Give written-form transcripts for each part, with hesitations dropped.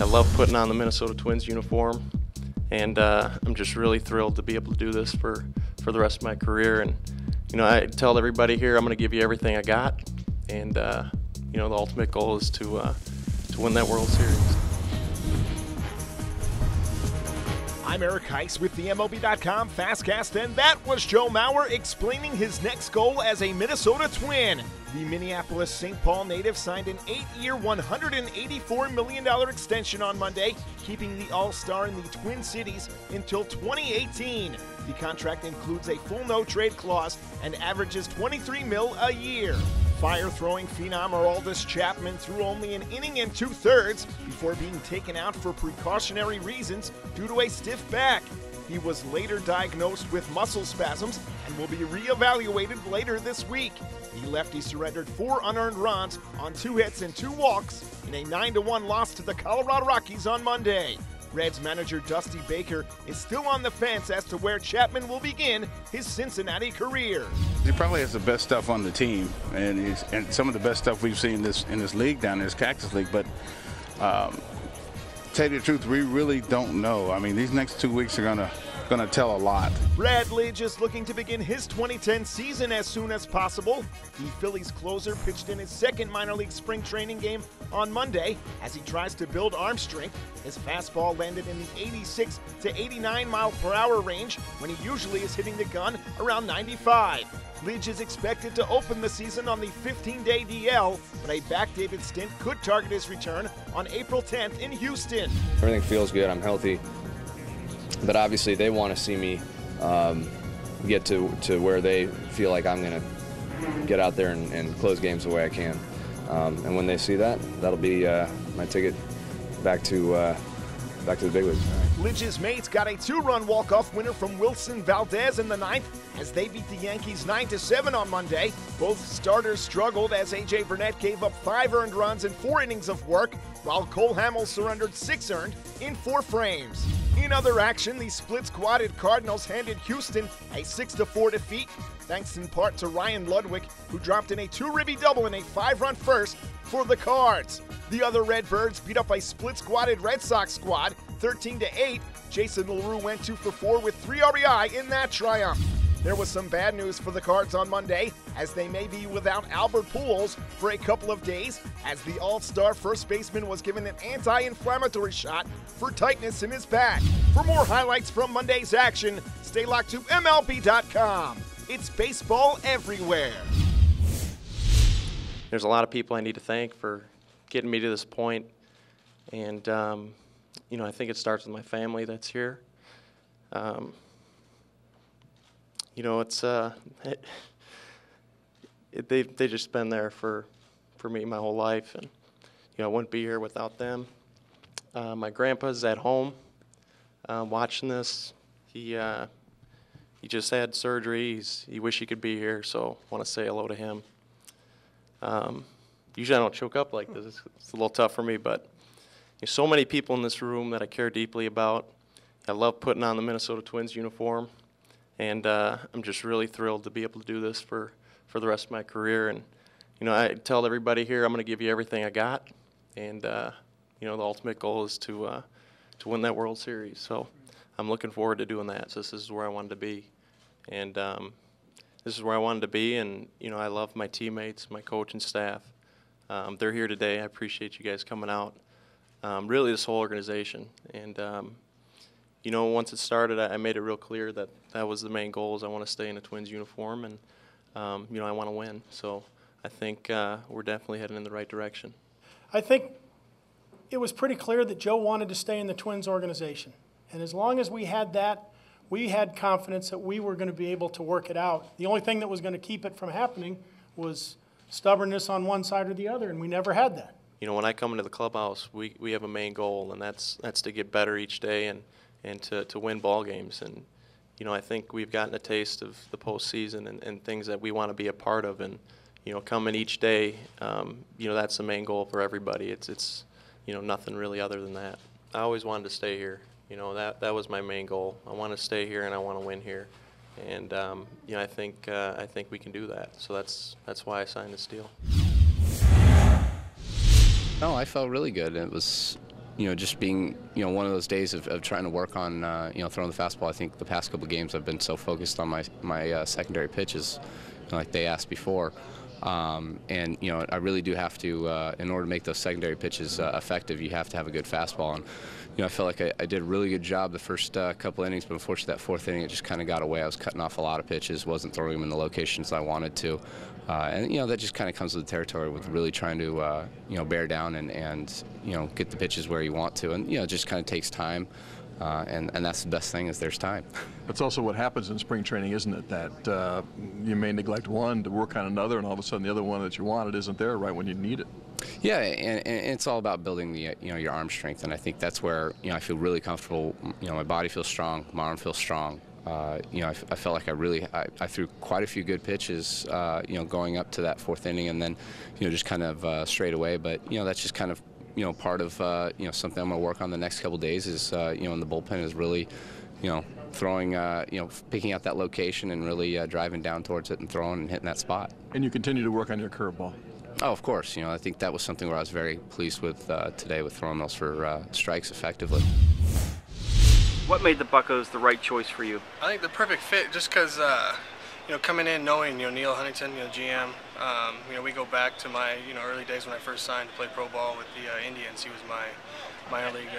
I love putting on the Minnesota Twins uniform, and I'm just really thrilled to be able to do this for the rest of my career. And I tell everybody here I'm going to give you everything I got, and the ultimate goal is to win that World Series. I'm Eric Heiss with the MLB.com Fastcast, and that was Joe Mauer explaining his next goal as a Minnesota Twin. The Minneapolis-St. Paul native signed an 8-year, $184 million extension on Monday, keeping the All-Star in the Twin Cities until 2018. The contract includes a full no-trade clause and averages $23 million a year. Fire-throwing phenom Aroldis Chapman threw only an inning and 2/3 before being taken out for precautionary reasons due to a stiff back. He was later diagnosed with muscle spasms and will be reevaluated later this week. The lefty surrendered 4 unearned runs on 2 hits and 2 walks in a 9-1 loss to the Colorado Rockies on Monday. Reds manager Dusty Baker is still on the fence as to where Chapman will begin his Cincinnati career. He probably has the best stuff on the team, and some of the best stuff we've seen in this league down there, this Cactus League. But tell you the truth, we really don't know. I mean, these next 2 weeks are gonna tell a lot. Brad Lidge is looking to begin his 2010 season as soon as possible. The Phillies closer pitched in his second minor league spring training game on Monday as he tries to build arm strength. His fastball landed in the 86 to 89 mile per hour range when he usually is hitting the gun around 95. Lidge is expected to open the season on the 15-day DL, but a backdated stint could target his return on April 10th in Houston. Everything feels good. I'm healthy. But obviously they want to see me get to where they feel like I'm going to get out there and close games the way I can. And when they see that, that'll be my ticket back to the big leagues. Lidge's mates got a 2-run walk-off winner from Wilson Valdez in the 9th as they beat the Yankees 9-7 on Monday. Both starters struggled as A.J. Burnett gave up 5 earned runs in 4 innings of work, while Cole Hamels surrendered 6 earned in 4 frames. In other action, the split-squadded Cardinals handed Houston a 6-4 defeat, thanks in part to Ryan Ludwig, who dropped in a 2-ribby double in a 5-run first for the Cards. The other Redbirds beat up a split-squadded Red Sox squad 13-8. Jason LaRue went 2 for 4 with 3 RBI in that triumph. There was some bad news for the Cards on Monday, as they may be without Albert Pujols for a couple of days, as the All-Star first baseman was given an anti-inflammatory shot for tightness in his back. For more highlights from Monday's action, stay locked to MLB.com. It's baseball everywhere. There's a lot of people I need to thank for getting me to this point, and I think it starts with my family that's here. They've just been there for me my whole life, and I wouldn't be here without them. My grandpa's at home watching this. He just had surgery. He wish he could be here, so I want to say hello to him. Usually I don't choke up like this. It's a little tough for me, but there's so many people in this room that I care deeply about. I love putting on the Minnesota Twins uniform, and I'm just really thrilled to be able to do this for the rest of my career. And I tell everybody here I'm going to give you everything I got, and the ultimate goal is to win that World Series. So I'm looking forward to doing that. So this is where I wanted to be, and this is where I wanted to be. And I love my teammates, my coach and staff. They're here today. I appreciate you guys coming out. Really, this whole organization. And once it started, I made it real clear that that was the main goal. Is I want to stay in a Twins uniform, and I want to win. So I think we're definitely heading in the right direction. I think it was pretty clear that Joe wanted to stay in the Twins organization. And as long as we had that, we had confidence that we were going to be able to work it out. The only thing that was going to keep it from happening was stubbornness on one side or the other, and we never had that. When I come into the clubhouse, we have a main goal, and that's to get better each day and to win ball games. And I think we've gotten a taste of the postseason and things that we want to be a part of. And coming each day, that's the main goal for everybody. It's nothing really other than that. I always wanted to stay here. That was my main goal. I want to stay here and I want to win here. And I think we can do that. So that's why I signed this deal. No, I felt really good. It was just being, one of those days of trying to work on, throwing the fastball. I think the past couple of games I've been so focused on my secondary pitches, like they asked before. And I really do have to, in order to make those secondary pitches effective, you have to have a good fastball. And I felt like I did a really good job the first couple innings, but unfortunately that fourth inning it just kind of got away. I was cutting off a lot of pitches, wasn't throwing them in the locations I wanted to, and that just kind of comes with the territory with really trying to bear down and get the pitches where you want to, and it just kind of takes time. And that's the best thing is there's time. That's also what happens in spring training, isn't it? That you may neglect one to work on another, and all of a sudden the other one that you wanted isn't there right when you need it. Yeah, and it's all about building the your arm strength, and I think that's where I feel really comfortable. My body feels strong, my arm feels strong. I felt like I threw quite a few good pitches, going up to that fourth inning, and then just kind of straight away. But that's just kind of part of something I'm going to work on the next couple of days is in the bullpen is really throwing picking out that location and really driving down towards it and throwing and hitting that spot. And you continue to work on your curveball. Oh, of course. I think that was something where I was very pleased with today with throwing those for strikes effectively. What made the Buccos the right choice for you? I think the perfect fit, just because coming in knowing Neil Huntington, GM. We go back to my early days when I first signed to play pro ball with the Indians. He was my minor league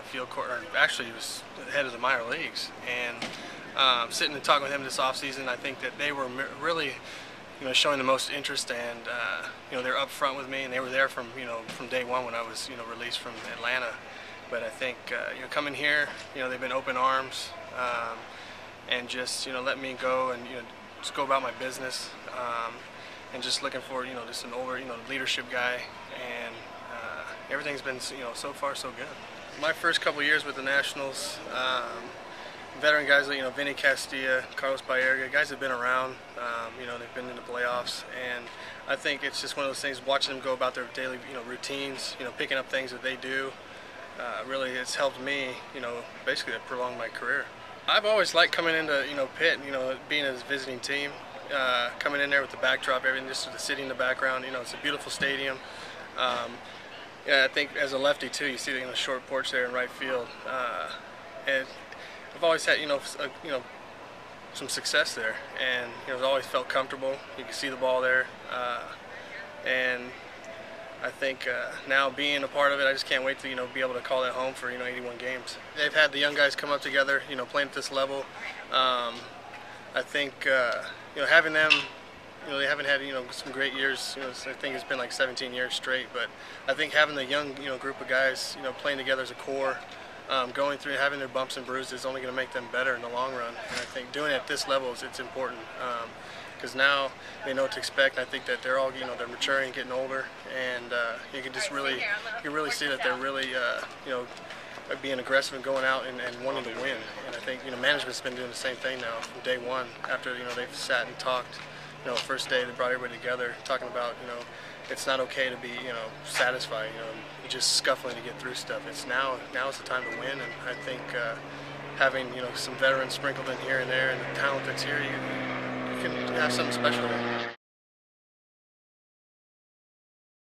field court. Actually, he was the head of the minor leagues. And sitting and talking with him this offseason, I think that they were really showing the most interest, and they're up front with me, and they were there from day one when I was released from Atlanta. But I think coming here, they've been open arms, and just let me go and just go about my business, and just looking for just an older leadership guy, and everything's been so far so good. My first couple years with the Nationals, veteran guys like Vinny Castilla, Carlos Baerga, guys have been around. They've been in the playoffs, and I think it's just one of those things. Watching them go about their daily routines, picking up things that they do, really it's helped me basically to prolong my career. I've always liked coming into Pitt, being a visiting team, coming in there with the backdrop, everything, just with the city in the background. It's a beautiful stadium. I think as a lefty too, you see the short porch there in right field, and I've always had some success there, and I've always felt comfortable. You can see the ball there, and I think now being a part of it, I just can't wait to be able to call that home for 81 games. They've had the young guys come up together, playing at this level. I think having them, they haven't had some great years. I think it's been like 17 years straight. But I think having the young group of guys playing together as a core, going through having their bumps and bruises is only going to make them better in the long run. And I think doing it at this level it's important. Because now they know what to expect. And I think that they're all, they're maturing, getting older, and you can really see that they're really, being aggressive and going out and wanting to win. And I think, management's been doing the same thing now from day one. After, they've sat and talked, first day they brought everybody together, talking about, it's not okay to be, satisfied, just scuffling to get through stuff. It's now's the time to win, and I think having, some veterans sprinkled in here and there, and the talent that's here, you can have something special there.